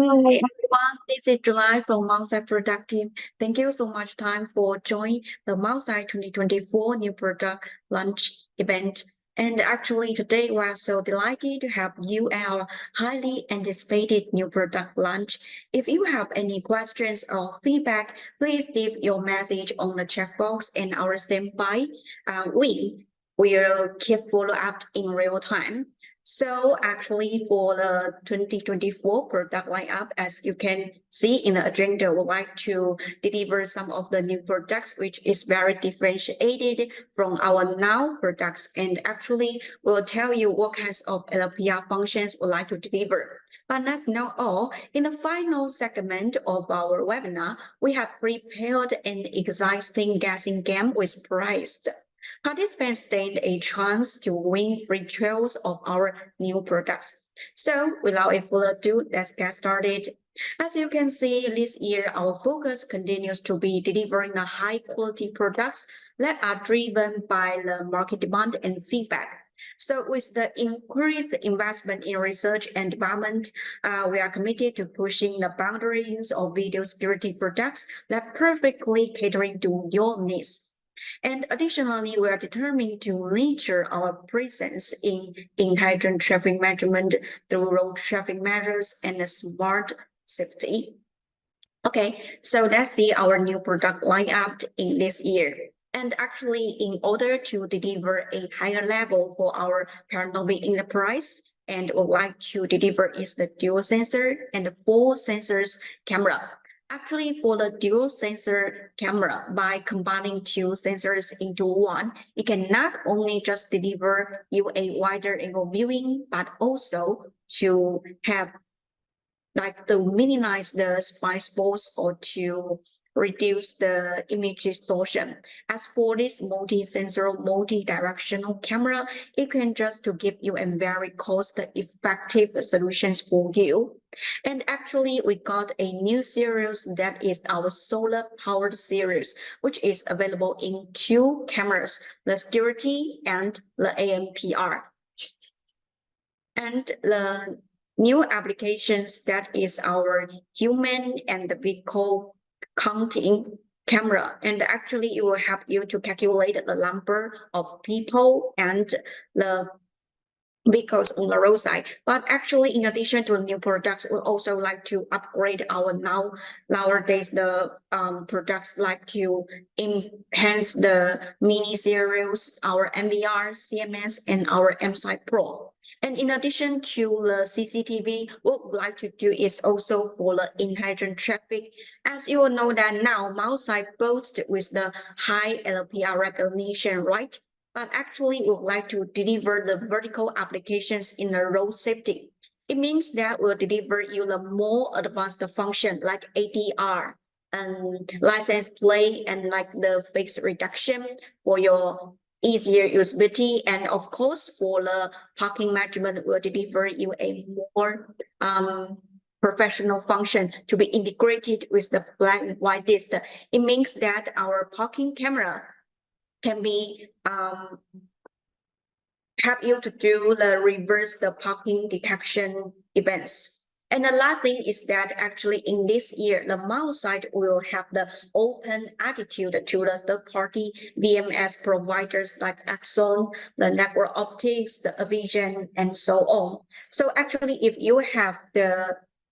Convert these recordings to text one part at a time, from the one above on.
Hi everyone, this is July from Milesight Product Team. Thank you so much time for joining the Milesight 2024 new product launch event. And actually today we are so delighted to have you at our highly anticipated new product launch. If you have any questions or feedback, please leave your message on the chat box and our standby. We will keep follow up in real time. So actually for the 2024 product lineup, as you can see in the agenda, we would like to deliver some of the new products, which is very differentiated from our now products. And actually we'll tell you what kinds of LPR functions we'd like to deliver. But that's not all. In the final segment of our webinar, we have prepared an exciting guessing game with prize. Participants stand a chance to win free trials of our new products. So without further ado, let's get started. As you can see, this year our focus continues to be delivering the high quality products that are driven by the market demand and feedback. So with the increased investment in research and development, we are committed to pushing the boundaries of video security products that perfectly catering to your needs. And additionally, we are determined to nurture our presence in intelligent traffic management through road traffic measures and smart safety. Okay, so let's see our new product lineup in this year. And actually, in order to deliver a higher level for our Paranomic enterprise, and would like to deliver is the dual sensor and the 4 sensors camera. Actually, for the dual sensor camera, by combining 2 sensors into one, it can not only just deliver you a wider angle viewing, but also to have like to minimize the blind spots or to reduce the image distortion. As for this multi-sensor, multi-directional camera, it can just to give you a very cost-effective solutions for you. And actually, we got a new series that is our solar-powered series, which is available in 2 cameras, the security and the AMPR. And the new applications that is our human and the vehicle counting camera, and actually it will help you to calculate the number of people and the vehicles on the roadside. But actually, in addition to new products, we also like to upgrade our nowadays the products like to enhance the mini series, our MVR, CMS, and our MSite Pro. And in addition to the CCTV, what we'd like to do is also for the intelligent traffic. As you all know that now, Milesight boasts with the high LPR recognition, right? But actually we would like to deliver the vertical applications in the road safety. It means that we'll deliver you the more advanced function like ADR and license plate and like the face reduction for your easier usability. And of course, for the parking management, will deliver you a more professional function to be integrated with the black and white disc. It means that our parking camera can be help you to do the reverse the parking detection events. And the last thing is that actually in this year, the Milesight will have the open attitude to the third-party VMS providers like Axon, the Network Optics, the Avision, and so on. So actually, if you have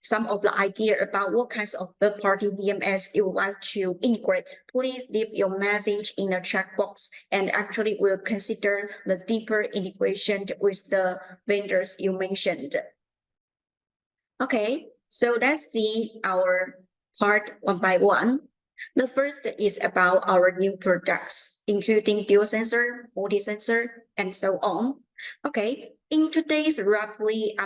some of the idea about what kinds of third-party VMS you would like to integrate, please leave your message in the chat box, and actually we'll consider the deeper integration with the vendors you mentioned. Okay, so let's see our part one by one. The first is about our new products, including dual sensor, multi-sensor, and so on. Okay, in today's rapidly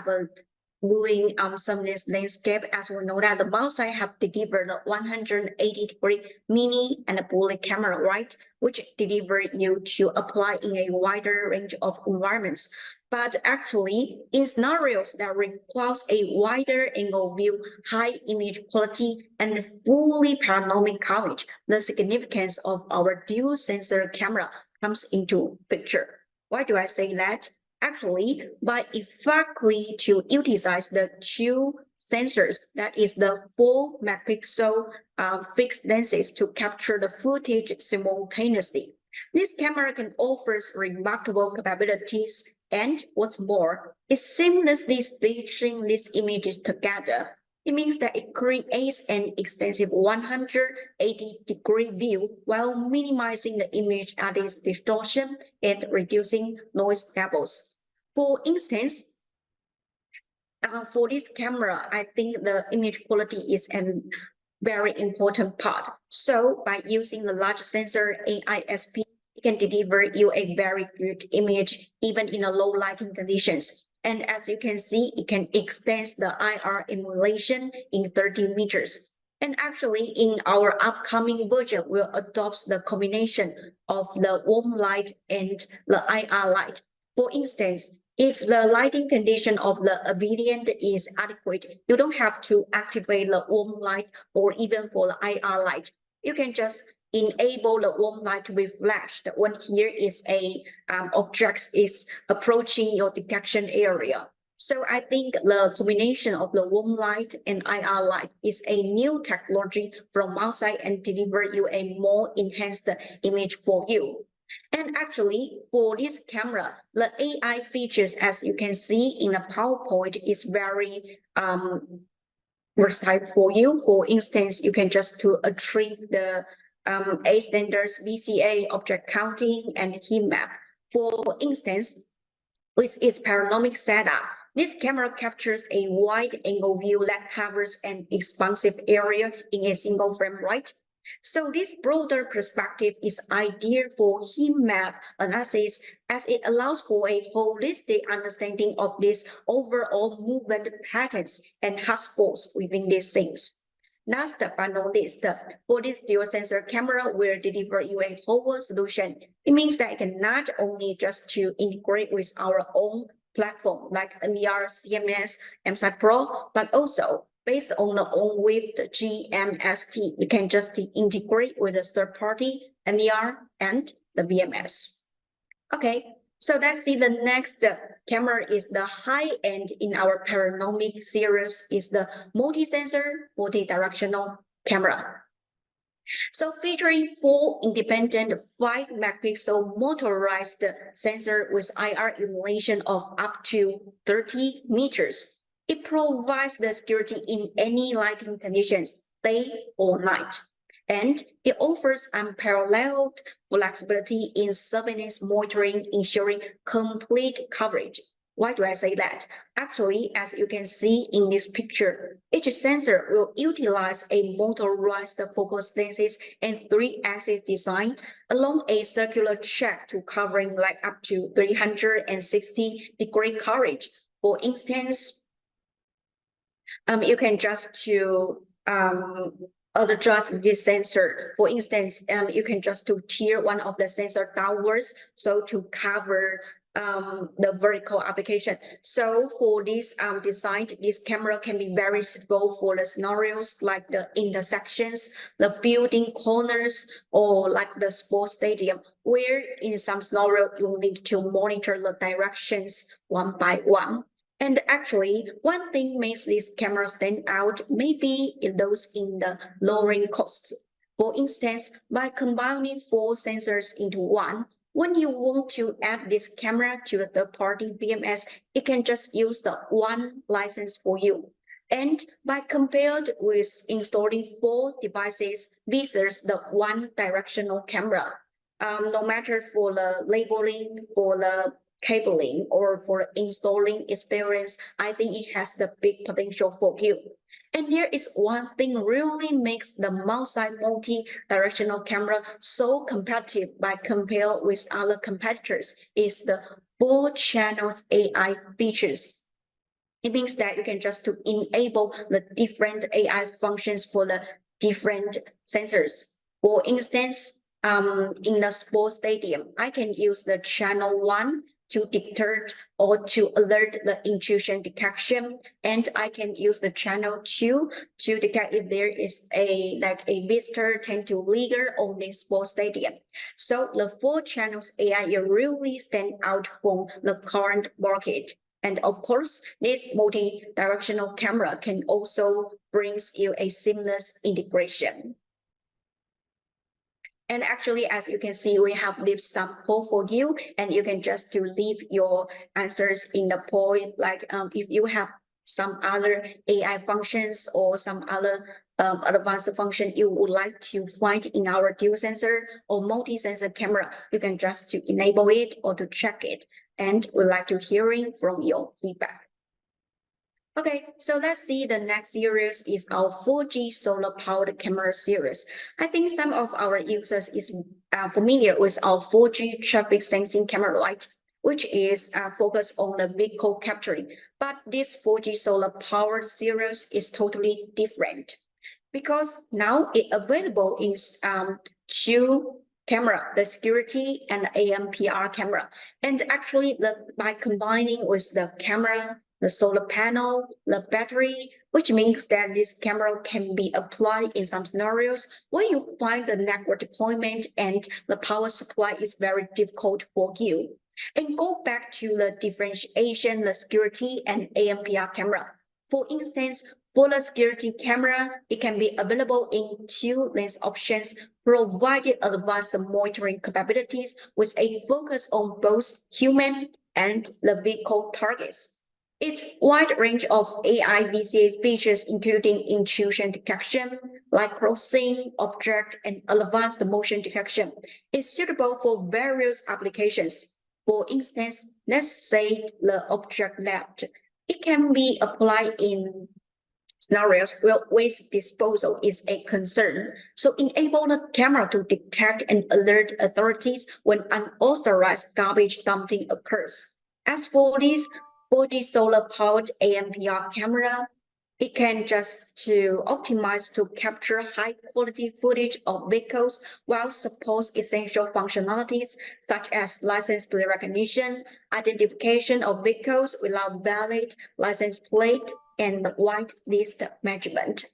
moving sunless landscape, as we know that the Milesight have delivered the 180-degree mini and a bullet camera, right? Which deliver you to apply in a wider range of environments. But actually, in scenarios that requires a wider angle view, high image quality, and fully panoramic coverage, the significance of our dual sensor camera comes into picture. Why do I say that? Actually, by effectively to utilize the 2 sensors, that is the 4-megapixel fixed lenses to capture the footage simultaneously. This camera can offer remarkable capabilities, and what's more, it seamlessly stitching these images together. It means that it creates an extensive 180-degree view while minimizing the image edit distortion and reducing noise levels. For instance, for this camera, I think the image quality is a very important part. So by using the large sensor AISP, it can deliver you a very good image even in a low lighting conditions. And as you can see, it can extend the IR emulation in 30 meters. And actually, in our upcoming version, we'll adopt the combination of the warm light and the IR light. For instance, if the lighting condition of the ambient is adequate, you don't have to activate the warm light or even for the IR light. You can just enable the warm light to be flashed when here is a object is approaching your detection area. So I think the combination of the warm light and IR light is a new technology from Milesight and deliver you a more enhanced image for you. And actually, for this camera, the AI features, as you can see in the PowerPoint, is very versatile for you. For instance, you can just to treat the A standards, VCA, object counting, and heat map. For instance, with its panoramic setup, this camera captures a wide-angle view that covers an expansive area in a single frame, right? So this broader perspective is ideal for heat map analysis as it allows for a holistic understanding of these overall movement patterns and hotspots within these things. Last but not least, for this dual sensor camera will deliver you a whole solution. It means that it can not only just to integrate with our own platform like NVR, CMS, Milesight Pro, but also based on the own with the GMST, you can just integrate with the third party, NVR, and the VMS. Okay, so let's see the next camera is the high end in our panoramic series is the multi-sensor, multi-directional camera. So featuring 4 independent 5-megapixel motorized sensor with IR illumination of up to 30 meters. It provides the security in any lighting conditions, day or night. And it offers unparalleled flexibility in surveillance monitoring, ensuring complete coverage. Why do I say that? Actually, as you can see in this picture, each sensor will utilize a motorized focus lenses and 3-axis design along a circular track to covering like up to 360-degree coverage. For instance, you can just to adjust this sensor. For instance, you can just to tier one of the sensor downwards, so to cover the vertical application. So for this design, this camera can be very suitable for the scenarios like the intersections, the building corners, or like the sports stadium, where in some scenario you need to monitor the directions one by one. And actually, one thing makes this camera stand out maybe in those in the lowering costs. For instance, by combining 4 sensors into one, when you want to add this camera to a third-party VMS, it can just use the one license for you. And by compared with installing 4 devices versus the one directional camera, no matter for the labeling, for the cabling, or for installing experience, I think it has the big potential for you. And there is one thing really makes the Milesight multi-directional camera so competitive by compared with other competitors is the 4 channels AI features. It means that you can just to enable the different AI functions for the different sensors. For instance, in the sports stadium, I can use the channel 1 to detect or to alert the intrusion detection, and I can use the channel 2 to detect if there is a visitor tend to linger on the sports stadium. So the 4 channels AI really stand out from the current market. And of course, this multi-directional camera can also brings you a seamless integration. And actually, as you can see, we have leave some poll for you, and you can just to leave your answers in the poll. Like if you have some other AI functions or some other advanced function you would like to find in our dual sensor or multi-sensor camera, you can just to enable it or to check it. And we'd like to hearing from your feedback. Okay, so let's see the next series is our 4G solar powered camera series. I think some of our users is familiar with our 4G traffic sensing camera, right? Which is focused on the vehicle capturing. But this 4G solar powered series is totally different because now it available in two camera, the security and AMPR camera. And actually by combining with the camera, the solar panel, the battery, which means that this camera can be applied in some scenarios where you find the network deployment and the power supply is very difficult for you. And go back to the differentiation, the security and AMPR camera. For instance, for the security camera, it can be available in two lens options, provided advanced monitoring capabilities with a focus on both human and the vehicle targets. Its wide range of AI VCA features, including intrusion detection, like crossing, object, and advanced motion detection, is suitable for various applications. For instance, let's say the object left. It can be applied in scenarios where waste disposal is a concern. So enable the camera to detect and alert authorities when unauthorized garbage dumping occurs. As for this 4G solar powered AMPR camera, it can just to optimize to capture high quality footage of vehicles while supports essential functionalities such as license plate recognition, identification of vehicles without valid license plate, and white list management.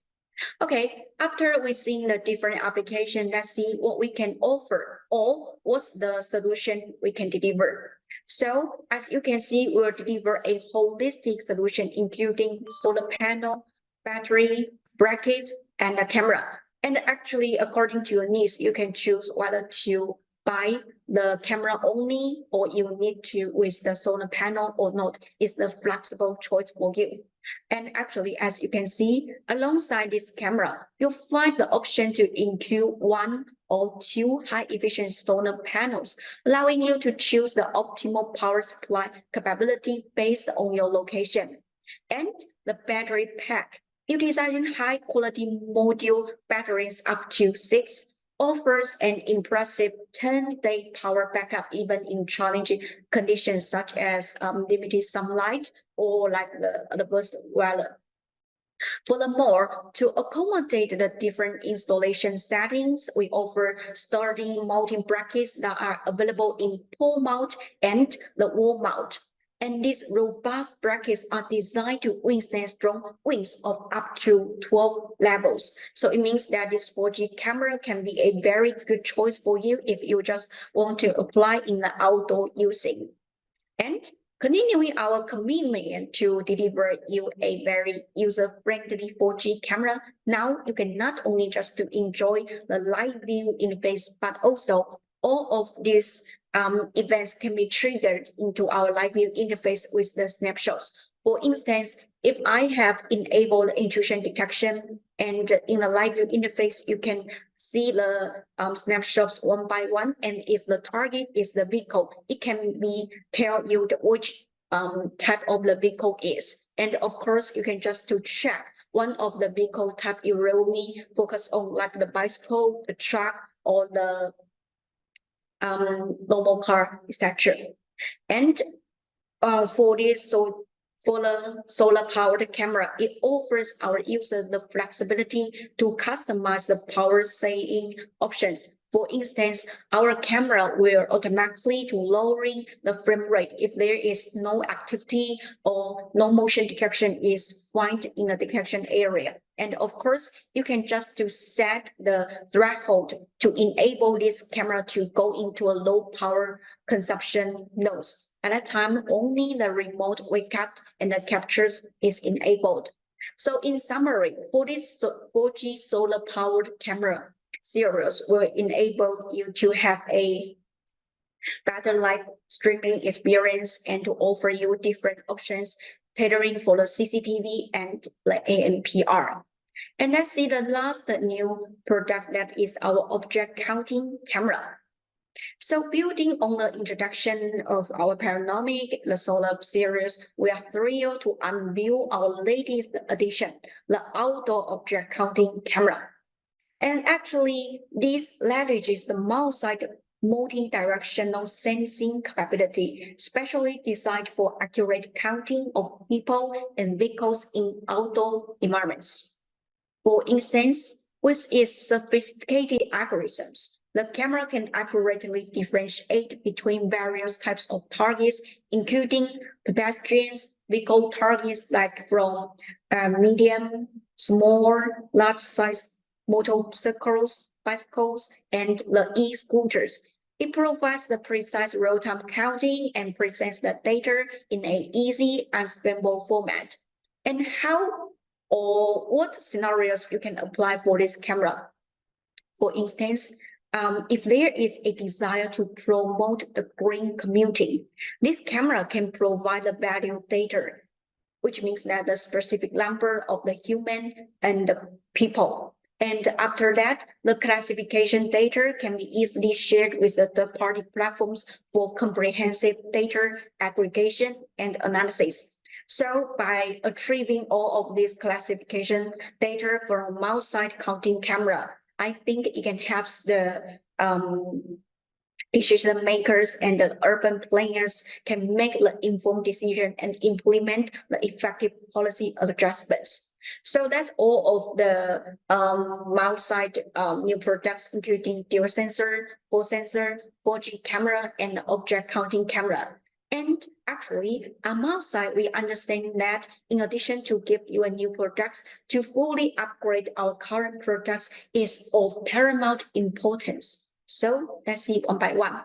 Okay, after we've seen the different application, let's see what we can offer or what's the solution we can deliver. So as you can see, we'll deliver a holistic solution, including solar panel, battery, bracket, and a camera. And actually, according to your needs, you can choose whether to buy the camera only or you need to with the solar panel or not. It's the flexible choice for you. And actually, as you can see, alongside this camera, you'll find the option to include one or two high-efficient solar panels, allowing you to choose the optimal power supply capability based on your location. And the battery pack, utilizing high-quality module batteries up to 6, offers an impressive 10-day power backup even in challenging conditions such as limited sunlight or like the adverse weather. Furthermore, to accommodate the different installation settings, we offer sturdy mounting brackets that are available in pole mount and the wall mount. And these robust brackets are designed to withstand strong winds of up to 12 levels. So it means that this 4G camera can be a very good choice for you if you just want to apply in the outdoor using. And continuing our commitment to deliver you a very user-friendly 4G camera, now you can not only just to enjoy the live view interface, but also all of these events can be triggered into our live view interface with the snapshots. For instance, if I have enabled intrusion detection and in the live view interface, you can see the snapshots one by one. And if the target is the vehicle, it can be tell you which type of the vehicle is. And of course, you can just to check one of the vehicle type you really focus on, like the bicycle, the truck, or the normal car, etc. And for this, so for the solar powered camera, it offers our user the flexibility to customize the power saving options. For instance, our camera will automatically to lowering the frame rate if there is no activity or no motion detection is found in the detection area. And of course, you can just to set the threshold to enable this camera to go into a low power consumption nodes. At that time, only the remote wake-up and the captures is enabled. So in summary, for this 4G solar-powered camera series will enable you to have a better live streaming experience and to offer you different options tailoring for the CCTV and like ANPR. And let's see the last new product that is our object counting camera. So building on the introduction of our panoramic, the solar series, we are thrilled to unveil our latest addition, the outdoor object counting camera. And actually, this leverages the Milesight multi-directional sensing capability, specially designed for accurate counting of people and vehicles in outdoor environments. For instance, with its sophisticated algorithms, the camera can accurately differentiate between various types of targets, including pedestrians, vehicle targets like from medium, small, large-size motorcycles, bicycles, and the e-scooters. It provides the precise real-time counting and presents the data in an easy, understandable format. And how or what scenarios you can apply for this camera? For instance, if there is a desire to promote the green commuting, this camera can provide the value data, which means that the specific number of the human and the people. And after that, the classification data can be easily shared with the third-party platforms for comprehensive data aggregation and analysis. So by achieving all of this classification data from Milesight counting camera, I think it can help the decision makers and the urban planners can make the informed decision and implement the effective policy adjustments. So that's all of the Milesight new products, including dual sensor, 4G camera, and object counting camera. And actually, on Milesight, we understand that in addition to give you a new products, to fully upgrade our current products is of paramount importance. So let's see one by one.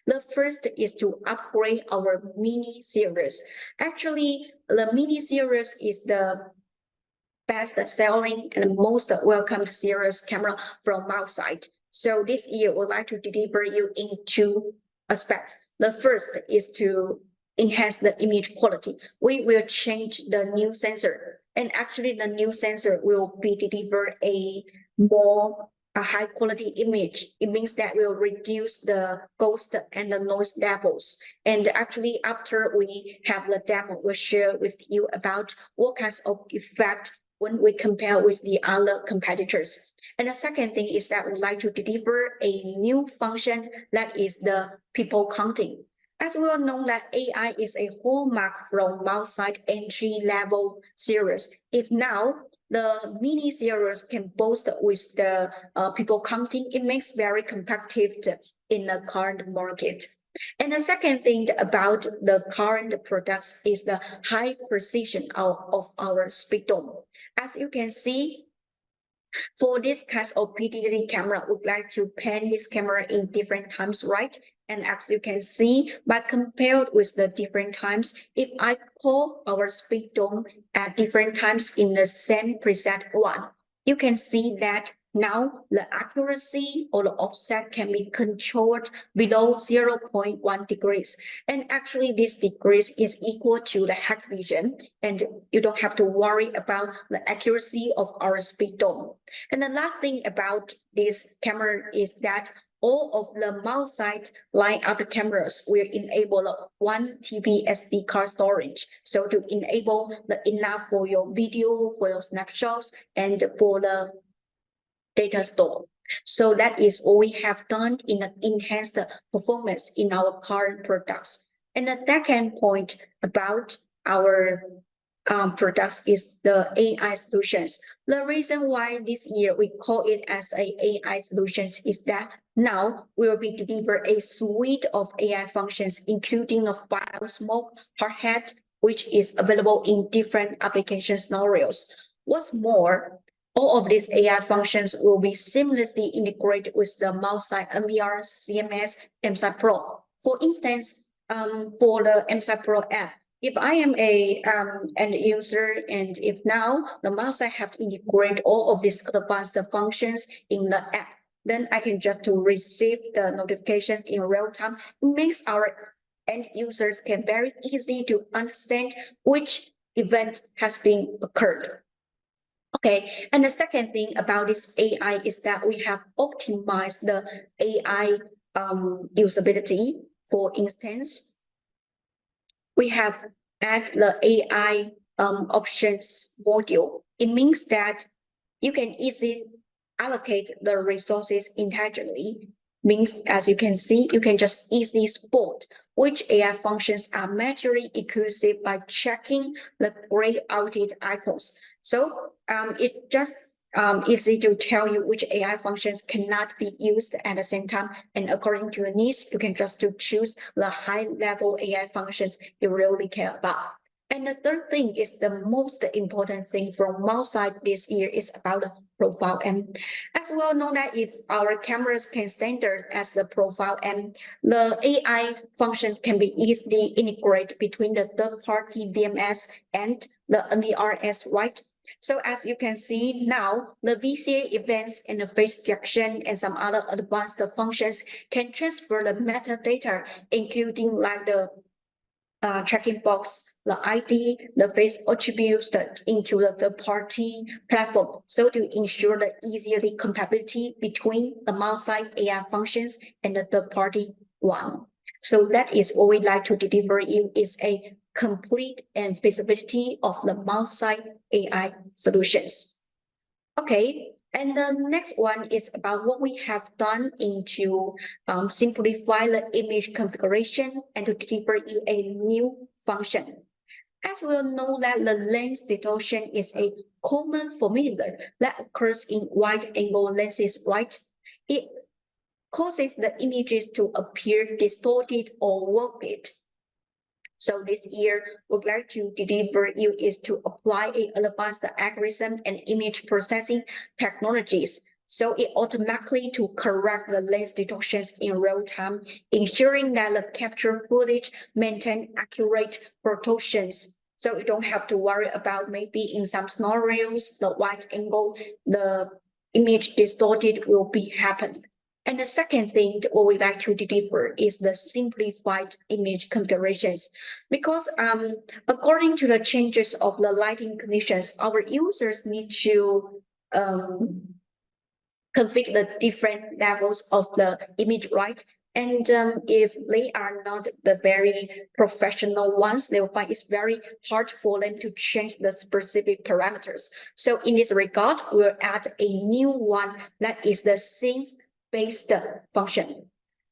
The first is to upgrade our mini series. Actually, the mini series is the best selling and most welcomed series camera from Milesight. So this year, we'd like to deliver you in two aspects. The first is to enhance the image quality. We will change the new sensor, and actually the new sensor will be delivered a high quality image. It means that we'll reduce the ghost and the noise levels. And actually, after we have the demo, we'll share with you about what kinds of effect when we compare with the other competitors. And the second thing is that we'd like to deliver a new function that is the people counting. As we all know that AI is a hallmark from Milesight entry-level series. If now the mini series can boast with the people counting, it makes very competitive in the current market. And the second thing about the current products is the high precision of our speed dome. As you can see, for this kind of PTZ camera, we'd like to pan this camera in different times, right? And as you can see, but compared with the different times, if I call our speed dome at different times in the same preset one, you can see that now the accuracy or the offset can be controlled below 0.1 degrees. And actually this degrees is equal to the hack vision, and you don't have to worry about the accuracy of our speed dome. And the last thing about this camera is that all of the Milesight line-up cameras will enable 1 TB SD card storage. So to enable the enough for your video, for your snapshots, and for the data store. So that is all we have done in the enhanced performance in our current products. And the second point about our products is the AI solutions. The reason why this year we call it as a AI solutions is that now we will be deliver a suite of AI functions, including a file smoke, hard hat, which is available in different application scenarios. What's more, all of these AI functions will be seamlessly integrated with the Milesight MVR, CMS, MSI Pro. For instance, for the Milesight Pro app. If I am a end user, and if now the Milesight have integrated all of these advanced functions in the app, then I can just to receive the notification in real time. It makes our end users can very easy to understand which event has been occurred. Okay, and the second thing about this AI is that we have optimized the AI usability. For instance, we have add the AI options module. It means that you can easily allocate the resources intelligently. Means, as you can see, you can just easily spot which AI functions are mutually exclusive by checking the gray outed icons. So it just easy to tell you which AI functions cannot be used at the same time. And according to your needs, you can just to choose the high-level AI functions you really care about. And the third thing is the most important thing from Milesight this year is about the profile M. As well know that if our cameras can standard as the profile M, the AI functions can be easily integrated between the third-party VMS and the NVRS, right? So as you can see now, the VCA events and the face detection and some other advanced functions can transfer the metadata, including like the tracking box, the ID, the face attributes into the third-party platform. So to ensure the easily compatibility between the Milesight AI functions and the third-party one. So that is what we'd like to deliver you is a complete and feasibility of the Milesight AI solutions. Okay, and the next one is about what we have done into simplify the image configuration and to deliver you a new function. As we all know that the lens distortion is a common phenomenon that occurs in wide-angle lenses, right? It causes the images to appear distorted or warped. So this year, we'd like to deliver you is to apply an advanced algorithm and image processing technologies. So it automatically to correct the lens distortions in real time, ensuring that the capture footage maintain accurate proportions. So you don't have to worry about maybe in some scenarios, the wide angle, the image distorted will be happen. And the second thing that we like to deliver is the simplified image configurations. Because according to the changes of the lighting conditions, our users need to configure the different levels of the image, right? And if they are not the very professional ones, they will find it's very hard for them to change the specific parameters. So in this regard, we'll add a new one that is the scenes-based function.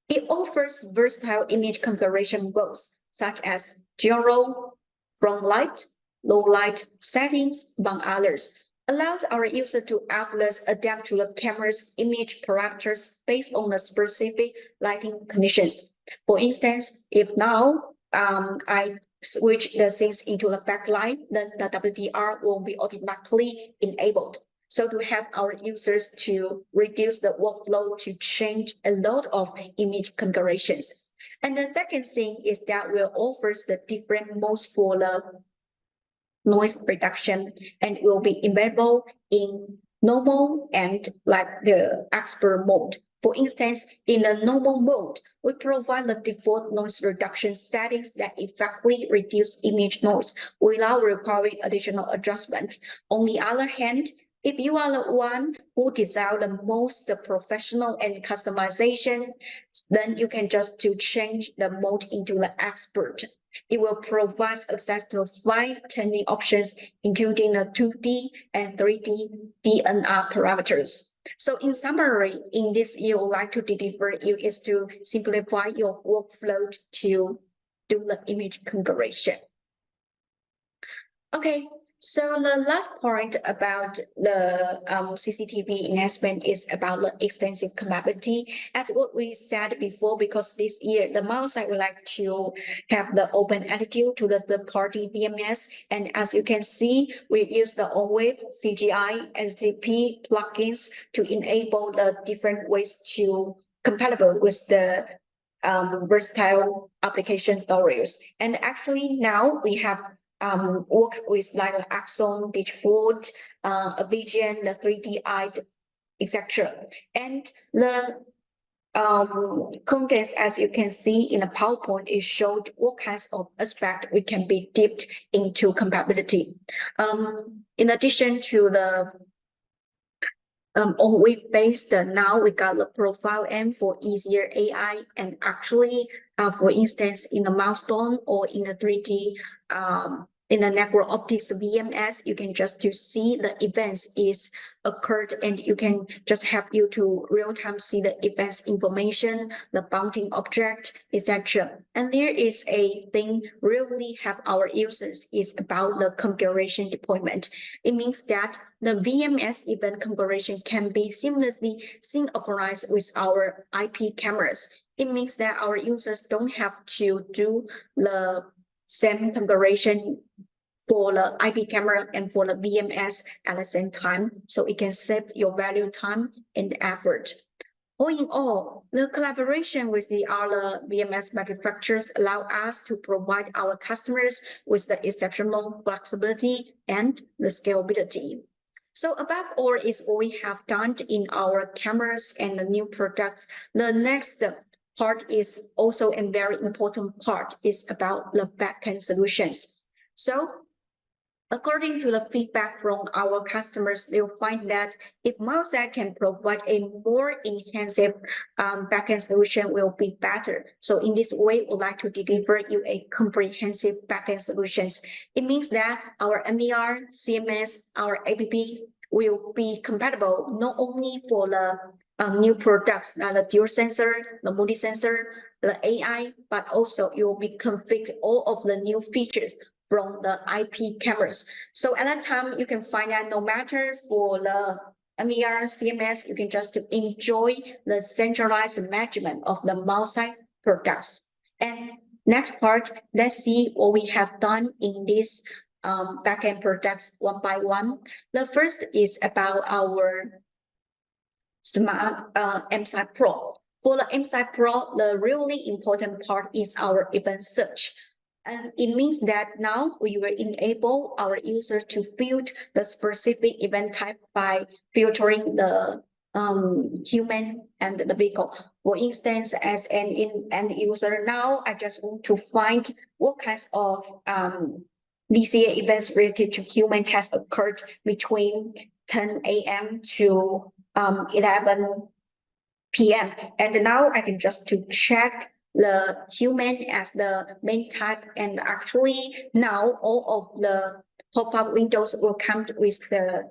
It offers versatile image configuration modes, such as gyro, front light, low light settings, among others, allows our user to effortlessly adapt to the camera's image parameters based on the specific lighting conditions. For instance, if now I switch the scenes into the backlight, then the WDR will be automatically enabled. So to help our users to reduce the workflow to change a lot of image configurations. And the second thing is that we'll offer the different modes for the noise reduction and will be available in normal and like the expert mode. For instance, in the normal mode, we provide the default noise reduction settings that effectively reduce image noise without requiring additional adjustment. On the other hand, if you are the one who desire the most professional and customization, then you can just to change the mode into the expert. It will provide access to 5 tuning options, including the 2D and 3D DNR parameters. So in summary, in this year, I would like to deliver you is to simplify your workflow to do the image configuration. Okay, so the last point about the CCTV enhancement is about the extensive compatibility. As what we said before, because this year the Milesight would like to have the open attitude to the third-party VMS, and as you can see, we use the OWave, CGI, SDP plugins to enable the different ways to compatible with the versatile application stories. And actually now we have worked with like Axon, Digfold, Vision, the 3D Eye, etc. And the context, as you can see in the PowerPoint, it showed what kinds of aspect we can be dipped into compatibility. In addition to the on web-based, now we got the profile M for easier AI, and actually, for instance, in the milestone or in the 3D, in the network optics VMS, you can just to see the events is occurred, and you can just help you to real-time see the events information, the bounding object, etc. And there is a thing really help our users is about the configuration deployment. It means that the VMS event configuration can be seamlessly synchronized with our IP cameras. It means that our users don't have to do the same configuration for the IP camera and for the VMS at the same time, so it can save your value time and effort. All in all, the collaboration with the other VMS manufacturers allow us to provide our customers with the exceptional flexibility and the scalability. So above all is what we have done in our cameras and the new products. The next part is also a very important part is about the backend solutions. So according to the feedback from our customers, they'll find that if Milesight can provide a more enhanced backend solution will be better. So in this way, we'd like to deliver you a comprehensive backend solutions. It means that our MER, CMS, our APP will be compatible not only for the new products, the dual sensor, the multi-sensor, the AI, but also it will be configured all of the new features from the IP cameras. So at that time, you can find that no matter for the MER, CMS, you can just enjoy the centralized management of the Milesight products. And next part, let's see what we have done in this backend products one by one. The first is about our smart Milesight Pro. For the Milesight Pro, the really important part is our event search. And it means that now we will enable our users to filter the specific event type by filtering the human and the vehicle. For instance, as an end user now, I just want to find what kinds of VCA events related to human has occurred between 10 a.m. to 11 p.m. And now I can just to check the human as the main type, and actually now all of the pop-up windows will come with the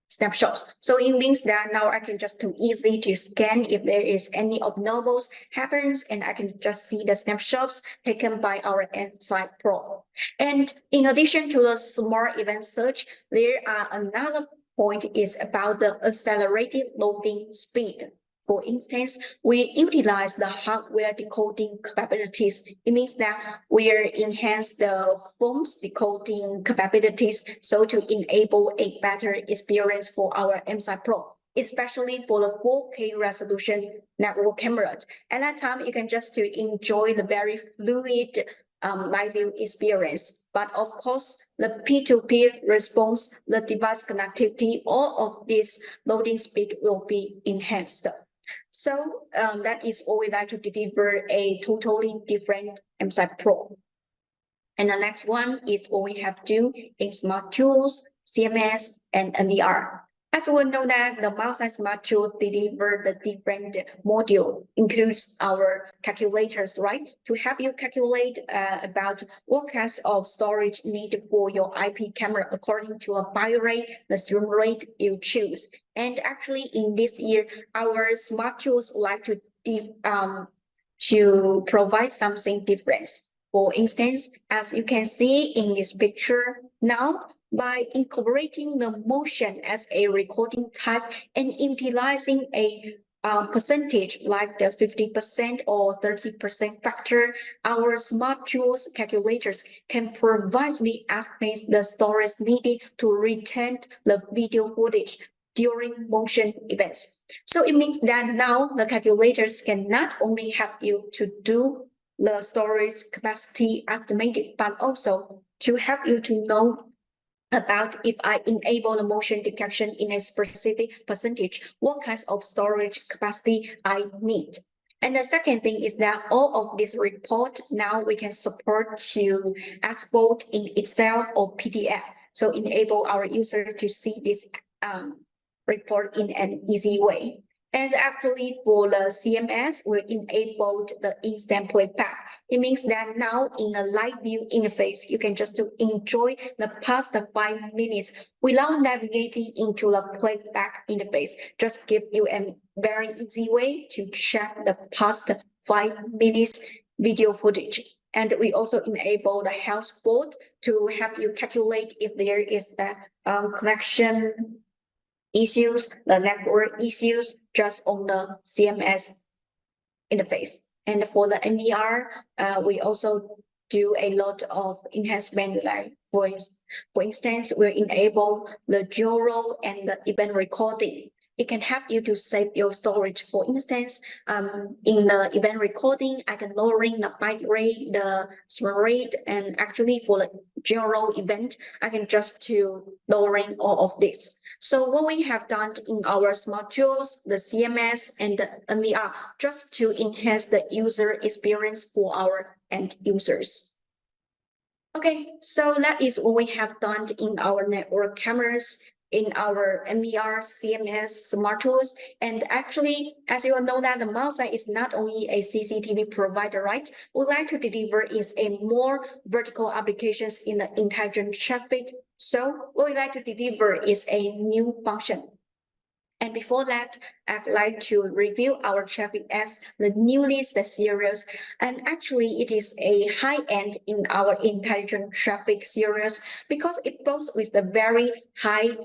snapshots. So it means that now I can just too easy to scan if there is any abnormals happens, and I can just see the snapshots taken by our Milesight Pro. And in addition to the smart event search, there are another point is about the accelerated loading speed. For instance, we utilize the hardware decoding capabilities. It means that we enhance the phone's decoding capabilities so to enable a better experience for our Milesight Pro, especially for the 4K resolution network cameras. At that time, you can just to enjoy the very fluid live view experience. But of course, the P2P response, the device connectivity, all of this loading speed will be enhanced. So that is all we like to deliver a totally different Milesight Pro. And the next one is what we have to do in Smart Tools, CMS, and MER. As we know that the Milesight Smart Tool deliver the different module, includes our calculators, right? To help you calculate about what kinds of storage need for your IP camera according to a bitrate, the stream rate you choose. And actually in this year, our Smart Tools would like to provide something different. For instance, as you can see in this picture now, by incorporating the motion as a recording type and utilizing a percentage like the 50% or 30% factor, our Smart Tools calculators can precisely estimate the storage needed to retain the video footage during motion events. So it means that now the calculators can not only help you to do the storage capacity estimated, but also to help you to know about if I enable the motion detection in a specific percentage, what kinds of storage capacity I need. And the second thing is that all of this report now we can support to export in Excel or PDF. So enable our user to see this report in an easy way. And actually for the CMS, we enabled the instant playback. It means that now in a live view interface, you can just enjoy the past 5 minutes without navigating into the playback interface. Just give you a very easy way to check the past 5 minutes video footage. And we also enable the health board to help you calculate if there is the connection issues, the network issues just on the CMS interface. And for the MER, we also do a lot of enhancement, like for instance, we enable the dual role and the event recording. It can help you to save your storage. For instance, in the event recording, I can lowering the byte rate, the small rate, and actually for the general event, I can just to lowering all of this. So what we have done in our smart tools, the CMS and the MER, just to enhance the user experience for our end users. Okay, so that is what we have done in our network cameras, in our MER, CMS, smart tools. And actually, as you all know that the Milesight is not only a CCTV provider, right? We'd like to deliver is a more vertical applications in the intelligent traffic. So what we'd like to deliver is a new function. And before that, I'd like to review our traffic as the newest series. And actually, it is a high end in our intelligent traffic series because it boasts with the very high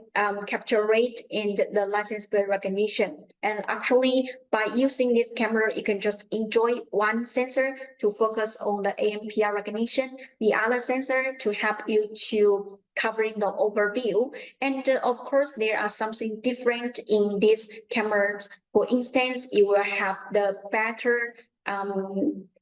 capture rate in the license plate recognition. And actually, by using this camera, you can just enjoy one sensor to focus on the AMPR recognition, the other sensor to help you to covering the overview. And of course, there are something different in this cameras. For instance, it will have the better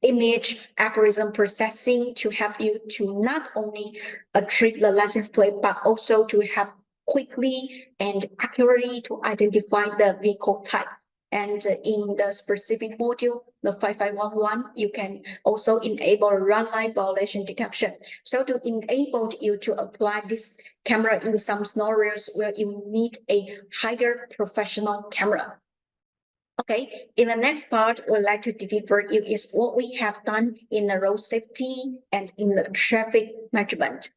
image algorithm processing to help you to not only retrieve the license plate, but also to help quickly and accurately to identify the vehicle type. And in the specific module, the 5511, you can also enable run line violation detection. So to enable you to apply this camera in some scenarios where you need a higher professional camera. Okay, in the next part, we'd like to deliver you is what we have done in the road safety and in the traffic management.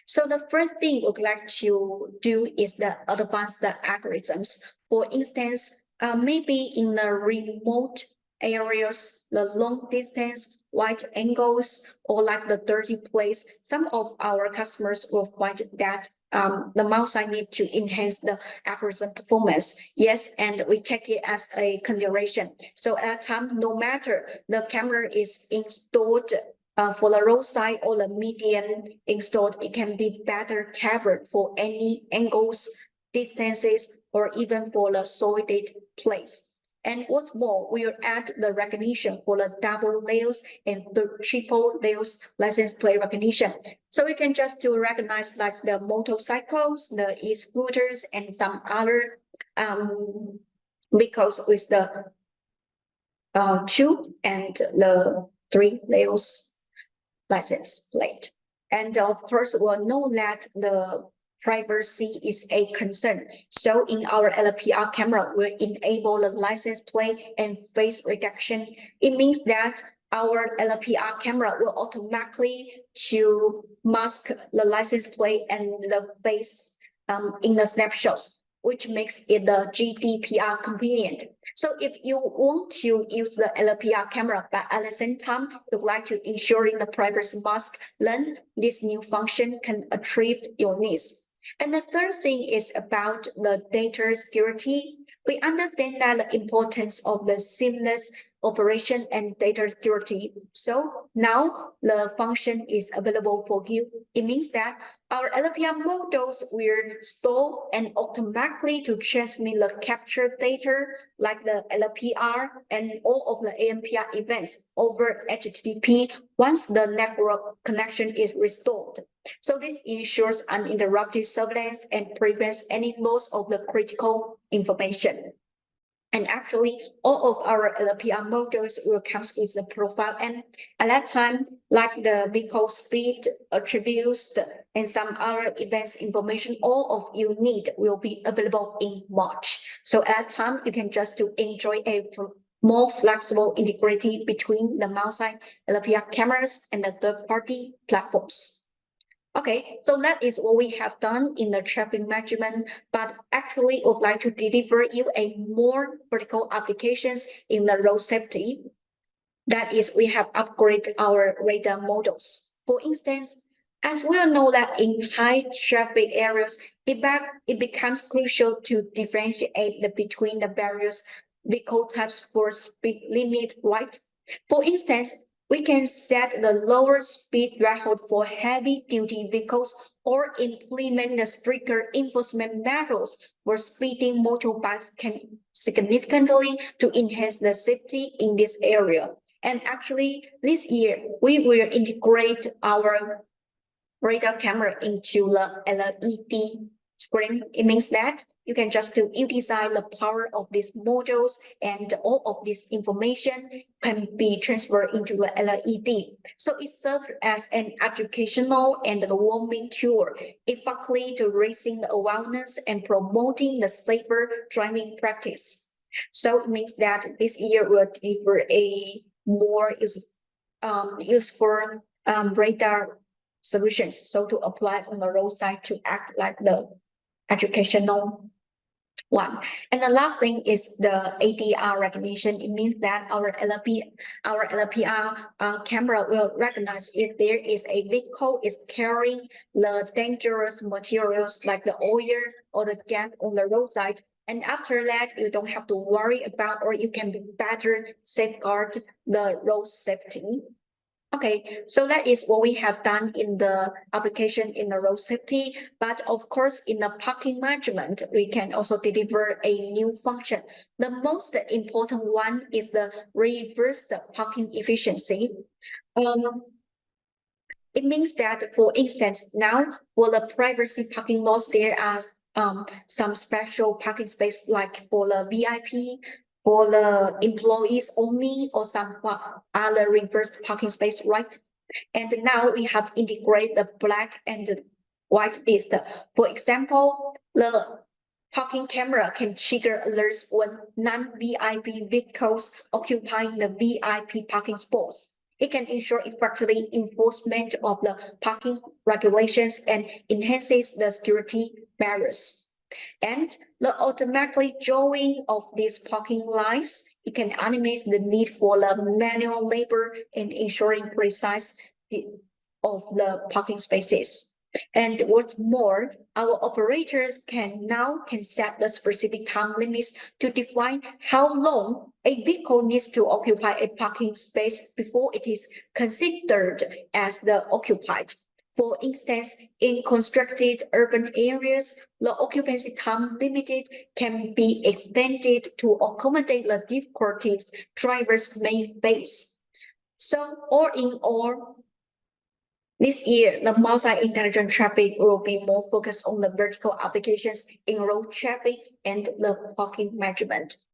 So the first thing we'd like to do is the advanced algorithms. For instance, maybe in the remote areas, the long distance, wide angles, or like the dirty place, some of our customers will find that the Milesight need to enhance the algorithm performance. Yes, and we take it as a consideration. So at that time, no matter the camera is installed for the roadside or the median installed, it can be better covered for any angles, distances, or even for the solid place. And what's more, we will add the recognition for the double layers and the triple layers license plate recognition. So we can just to recognize like the motorcycles, the e-scooters, and some other vehicles with the 2 and the 3 layers license plate. And of course, we'll know that the privacy is a concern. So in our LPR camera, we'll enable the license plate and face recognition. It means that our LPR camera will automatically to mask the license plate and the face in the snapshots, which makes it the GDPR compliant. So if you want to use the LPR camera, but at the same time, you'd like to ensuring the privacy mask, then this new function can achieve your needs. And the third thing is about the data security. We understand that the importance of the seamless operation and data security. So now the function is available for you. It means that Our LPR models will store and automatically to transmit the captured data like the LPR and all of the AMPR events over HTTP once the network connection is restored. So this ensures uninterrupted surveillance and prevents any loss of the critical information. And actually, all of our LPR models will come with the profile. And at that time, like the vehicle speed, attributes, and some other events information, all of you need will be available in March. So at that time, you can just to enjoy a more flexible integrity between the Milesight LPR cameras and the third-party platforms. Okay, so that is what we have done in the traffic management, but actually would like to deliver you a more vertical applications in the road safety. That is, we have upgraded our radar models. For instance, as we all know that in high traffic areas, it becomes crucial to differentiate between the various vehicle types for speed limit, right? For instance, we can set the lower speed threshold for heavy-duty vehicles or implement the stricter enforcement measures where speeding motorbikes can significantly to enhance the safety in this area. And actually, this year, we will integrate our radar camera into the LED screen. It means that you can just to utilize the power of these modules and all of this information can be transferred into the LED. So it serves as an educational and the warming tool, effectively to raising the awareness and promoting the safer driving practice. So it means that this year will deliver a more useful radar solutions. So to apply on the roadside to act like the educational one. And the last thing is the ADR recognition. It means that our LPR camera will recognize if there is a vehicle is carrying the dangerous materials like the oil or the gas on the roadside. And after that, you don't have to worry about, or you can better safeguard the road safety. Okay, so that is what we have done in the application in the road safety. But of course, in the parking management, we can also deliver a new function. The most important one is the reverse parking efficiency. It means that, for instance, now for the privacy parking lots, there are some special parking space like for the VIP, for the employees only, or some other reverse parking space, right? And now we have integrated the black and the white list. For example, the parking camera can trigger alerts when non-VIP vehicles occupying the VIP parking spots. It can ensure effectively enforcement of the parking regulations and enhances the security measures. And the automatically drawing of these parking lines, it can eliminate the need for the manual labor in ensuring precise of the parking spaces. And what's more, our operators can set the specific time limits to define how long a vehicle needs to occupy a parking space before it is considered as the occupied. For instance, in constructed urban areas, the occupancy time limited can be extended to accommodate the difficulties drivers may face. So all in all, this year, the multi-intelligent traffic will be more focused on the vertical applications in road traffic and the parking management.